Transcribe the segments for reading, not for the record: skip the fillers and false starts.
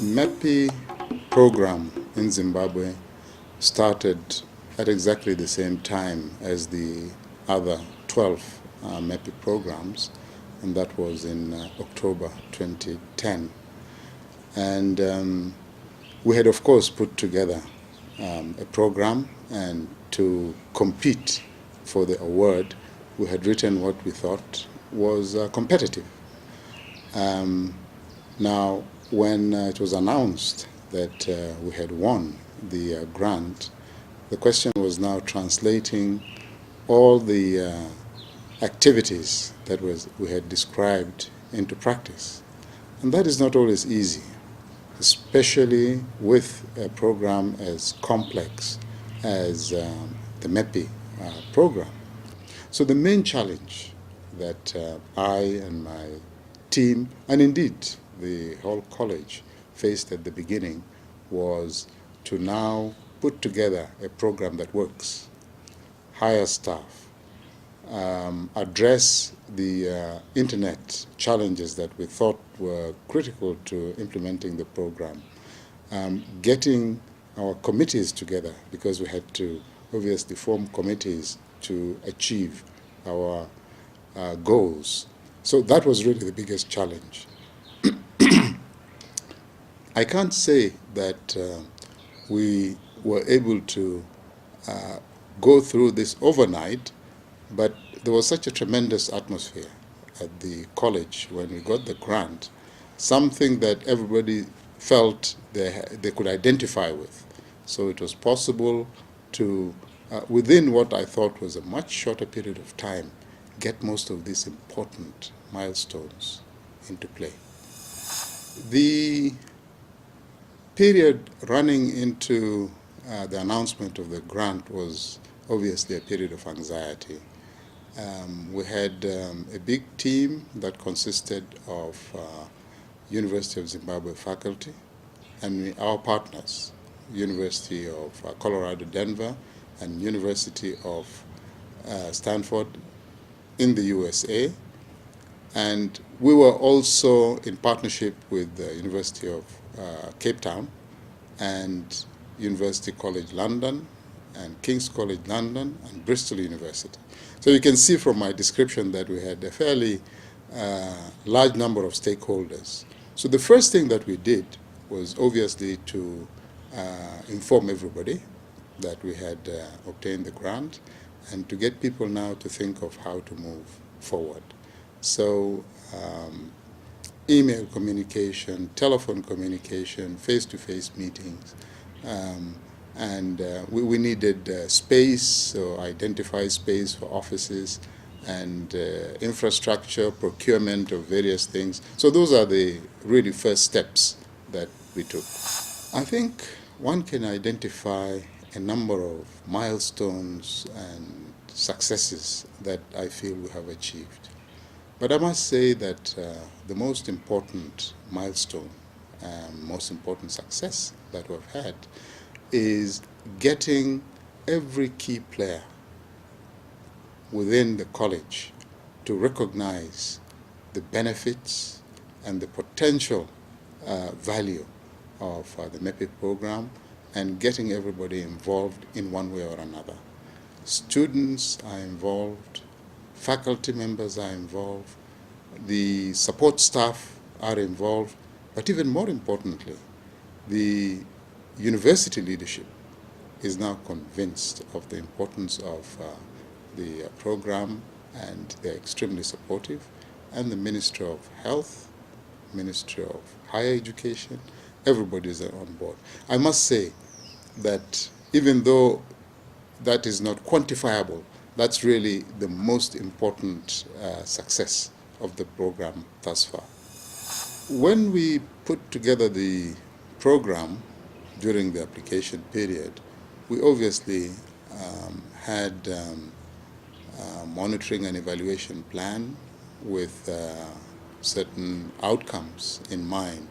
MEPI program in Zimbabwe started at exactly the same time as the other 12 MEPI programs, and that was in October 2010. And we had, of course, put together a program, and to compete for the award, we had written what we thought was competitive. Now, when it was announced that we had won the grant, the question was now translating all the activities that we had described into practice. And that is not always easy, especially with a program as complex as the MEPI program. So the main challenge that I and my team, and indeed the whole college, faced at the beginning was to now put together a program that works, hire staff, address the internet challenges that we thought were critical to implementing the program, getting our committees together, because we had to obviously form committees to achieve our goals. So that was really the biggest challenge. I can't say that we were able to go through this overnight, but there was such a tremendous atmosphere at the college when we got the grant, something that everybody felt they could identify with. So it was possible to, within what I thought was a much shorter period of time, get most of these important milestones into play. The period running into the announcement of the grant was obviously a period of anxiety. We had a big team that consisted of University of Zimbabwe faculty and our partners, University of Colorado, Denver, and University of Stanford in the USA. And we were also in partnership with the University of Cape Town and University College London and King's College London and Bristol University. So you can see from my description that we had a fairly large number of stakeholders. So the first thing that we did was obviously to inform everybody that we had obtained the grant and to get people now to think of how to move forward. So email communication, telephone communication, face-to-face meetings, and we needed space, so identify space for offices and infrastructure, procurement of various things. So those are the really first steps that we took. I think one can identify a number of milestones and successes that I feel we have achieved. But I must say that the most important milestone and most important success that we've had is getting every key player within the college to recognize the benefits and the potential value of the MEPI program and getting everybody involved in one way or another. Students are involved, faculty members are involved, the support staff are involved, but even more importantly, the university leadership is now convinced of the importance of the program, and they're extremely supportive, and the Ministry of Health, Ministry of Higher Education, everybody is on board. I must say that even though that is not quantifiable, that's really the most important success of the program thus far. When we put together the program during the application period, we obviously had a monitoring and evaluation plan with certain outcomes in mind.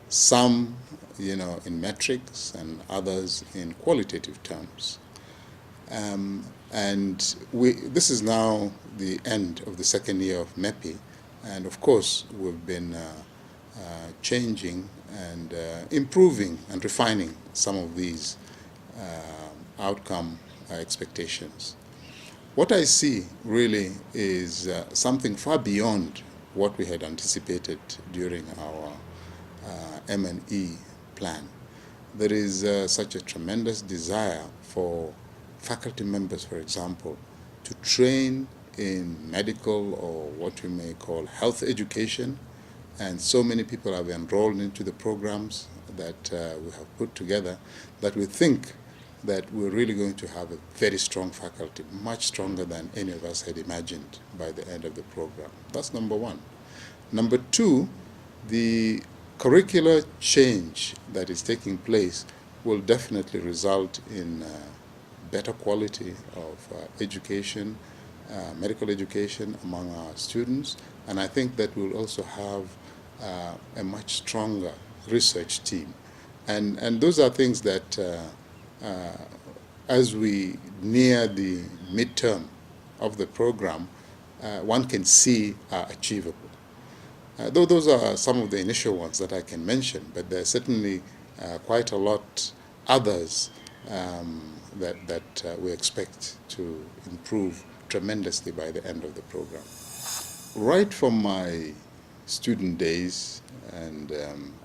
Some, in metrics and others in qualitative terms. This is now the end of the second year of MEPI, and of course we've been changing and improving and refining some of these outcome expectations. What I see really is something far beyond what we had anticipated during our M&E plan. There is such a tremendous desire for faculty members, for example, to train in medical or what we may call health education, and so many people have enrolled into the programs that we have put together that we think that we're really going to have a very strong faculty, much stronger than any of us had imagined by the end of the program. That's number one. Number two, the curricular change that is taking place will definitely result in better quality of education, medical education among our students, and I think that we'll also have a much stronger research team. And those are things that as we near the midterm of the program, one can see are achievable. Though those are some of the initial ones that I can mention, but there are certainly quite a lot others that we expect to improve tremendously by the end of the program. Right from my student days, and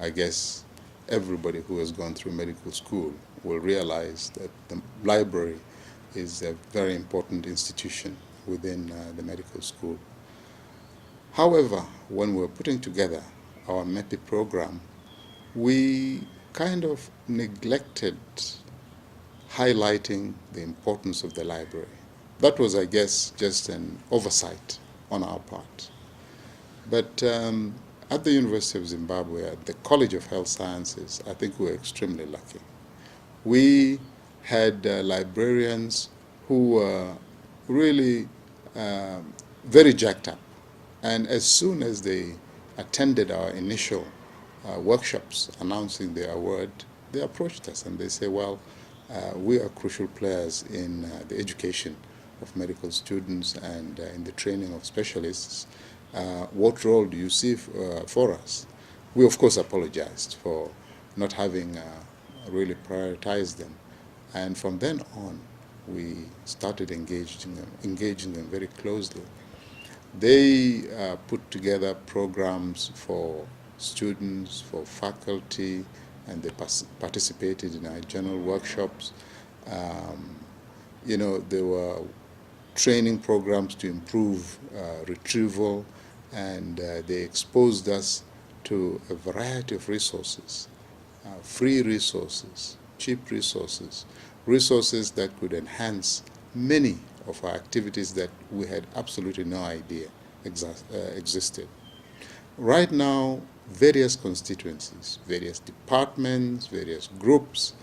I guess everybody who has gone through medical school will realize that the library is a very important institution within the medical school. However, when we were putting together our MEPI program, we kind of neglected highlighting the importance of the library. That was, I guess, just an oversight on our part. But at the University of Zimbabwe, at the College of Health Sciences, I think we were extremely lucky. We had librarians who were really very jacked up. And as soon as they attended our initial workshops announcing the award, they approached us and they say, well, we are crucial players in the education of medical students and in the training of specialists. What role do you see for us? We, of course, apologized for not having really prioritized them. And from then on, we started engaging them very closely. They put together programs for students, for faculty, and they participated in our general workshops. There were training programs to improve retrieval, and they exposed us to a variety of resources, free resources, cheap resources, resources that could enhance many of our activities that we had absolutely no idea existed. Right now, various constituencies, various departments, various groups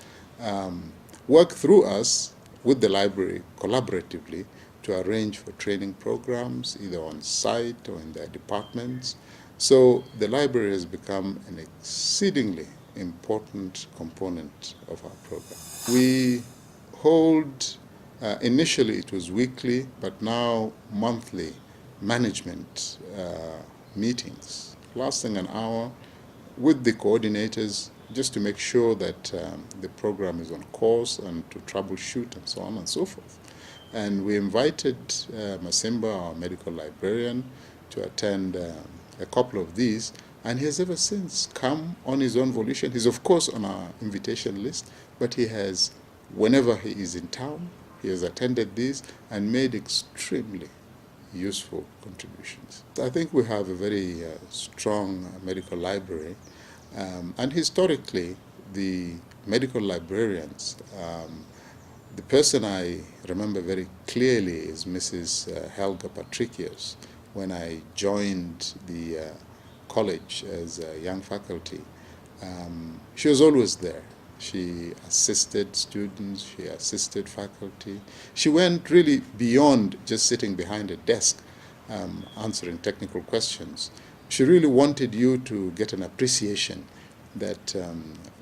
work through us with the library collaboratively to arrange for training programs, either on site or in their departments. So the library has become an exceedingly important component of our program. We hold, initially it was weekly, but now monthly management meetings, lasting an hour with the coordinators just to make sure that the program is on course and to troubleshoot and so on and so forth. And we invited Masimba, our medical librarian, to attend a couple of these, and he has ever since come on his own volition. He's of course on our invitation list, but he has, whenever he is in town, he has attended these and made extremely useful contributions. I think we have a very strong medical library, and historically the medical librarians, the person I remember very clearly is Mrs. Helga Patricios. When I joined the college as a young faculty, she was always there. She assisted students, she assisted faculty. She went really beyond just sitting behind a desk answering technical questions. She really wanted you to get an appreciation that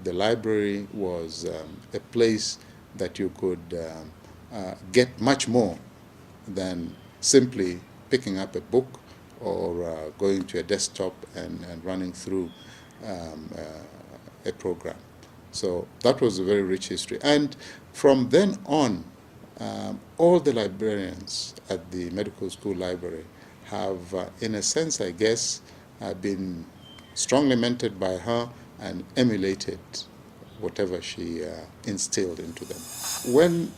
the library was a place that you could get much more than simply picking up a book or going to a desktop and running through a program. So that was a very rich history. And from then on, all the librarians at the medical school library have, in a sense, I guess, been strongly mentored by her and emulated whatever she instilled into them. When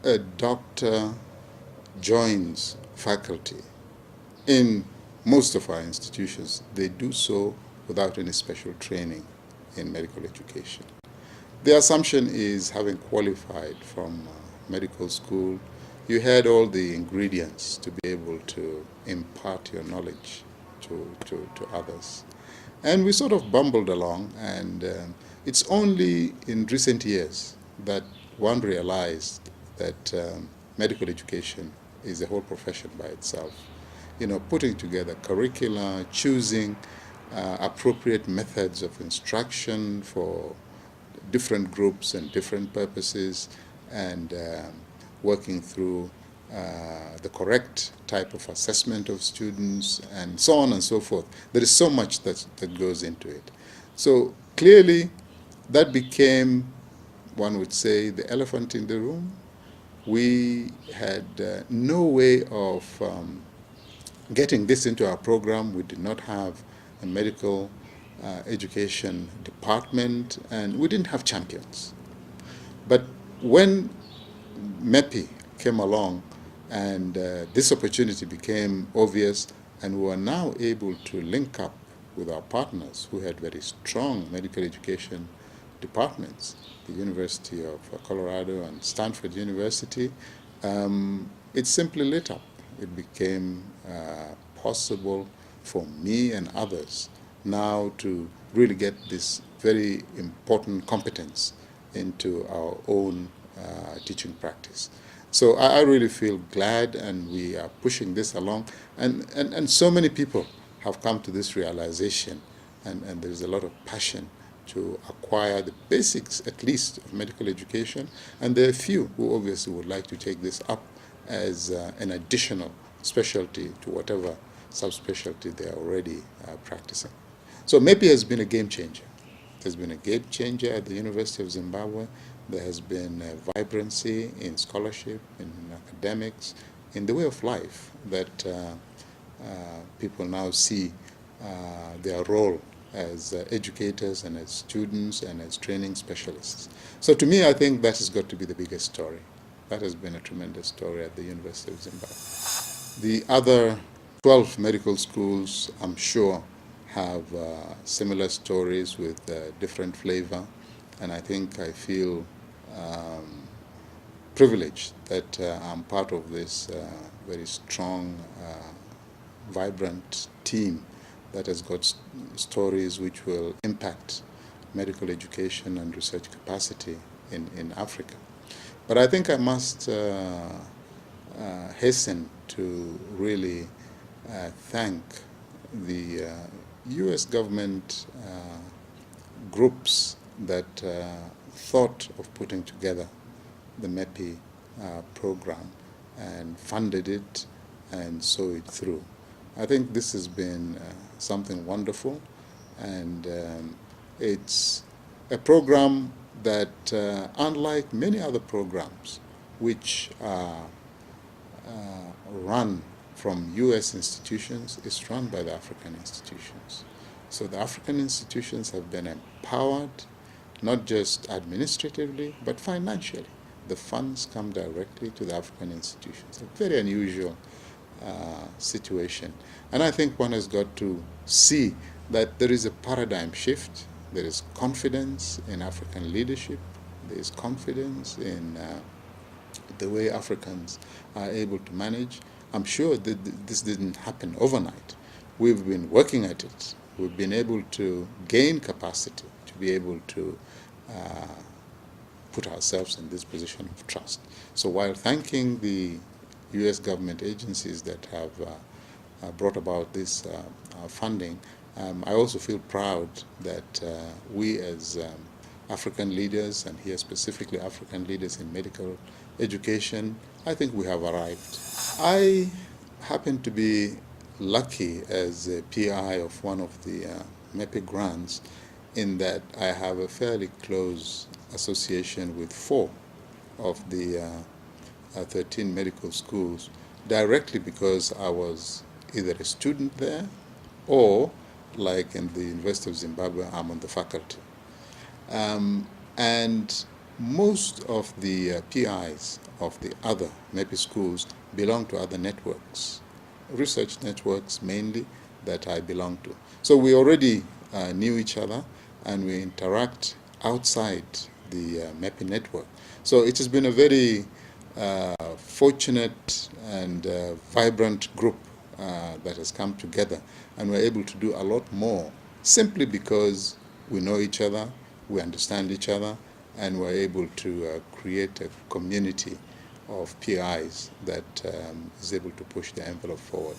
a doctor joins faculty in most of our institutions, they do so without any special training in medical education. The assumption is, having qualified from medical school, you had all the ingredients to be able to impart your knowledge to others. And we sort of bumbled along, and it's only in recent years that one realized that medical education is a whole profession by itself. You know, putting together curricula, choosing appropriate methods of instruction for different groups and different purposes, and working through the correct type of assessment of students, and so on and so forth. There is so much that goes into it. So clearly, that became, one would say, the elephant in the room. We had no way of getting this into our program. We did not have a medical education department, and we didn't have champions. But when MEPI came along, and this opportunity became obvious, and we were now able to link up with our partners who had very strong medical education departments, the University of Colorado and Stanford University, it simply lit up. It became possible for me and others now to really get this very important competence into our own teaching practice. So I really feel glad, and we are pushing this along, and so many people have come to this realization, and there's a lot of passion to acquire the basics, at least, of medical education, and there are few who obviously would like to take this up as an additional specialty to whatever subspecialty they are already practicing. So MEPI has been a game changer. It has been a game changer at the University of Zimbabwe. There has been a vibrancy in scholarship, in academics, in the way of life that people now see their role as educators and as students and as training specialists. So to me, I think that has got to be the biggest story. That has been a tremendous story at the University of Zimbabwe. The other 12 medical schools, I'm sure, have similar stories with different flavor, and I feel privileged that I'm part of this very strong, vibrant team that has got stories which will impact medical education and research capacity in Africa. But I think I must hasten to really thank the U.S. government groups that thought of putting together the MEPI program and funded it and saw it through. I think this has been something wonderful, and it's a program that, unlike many other programs which are run from U.S. institutions, is run by the African institutions. So the African institutions have been empowered, not just administratively, but financially. The funds come directly to the African institutions. A very unusual situation. And I think one has got to see that there is a paradigm shift. There is confidence in African leadership. There is confidence in the way Africans are able to manage. I'm sure that this didn't happen overnight. We've been working at it. We've been able to gain capacity to be able to put ourselves in this position of trust. So while thanking the U.S. government agencies that have brought about this funding, I also feel proud that we as African leaders, and here specifically African leaders in medical education, I think we have arrived. I happened to be lucky as a PI of one of the MEPI grants in that I have a fairly close association with 4 of the 13 medical schools directly because I was either a student there or, like in the University of Zimbabwe, I'm on the faculty. And most of the PIs of the other MEPI schools belong to other networks, research networks mainly, that I belong to. So we already knew each other and we interact outside the MEPI network. So it has been a very fortunate and vibrant group that has come together, and we're able to do a lot more simply because we know each other, we understand each other, and we're able to create a community of PIs that is able to push the envelope forward.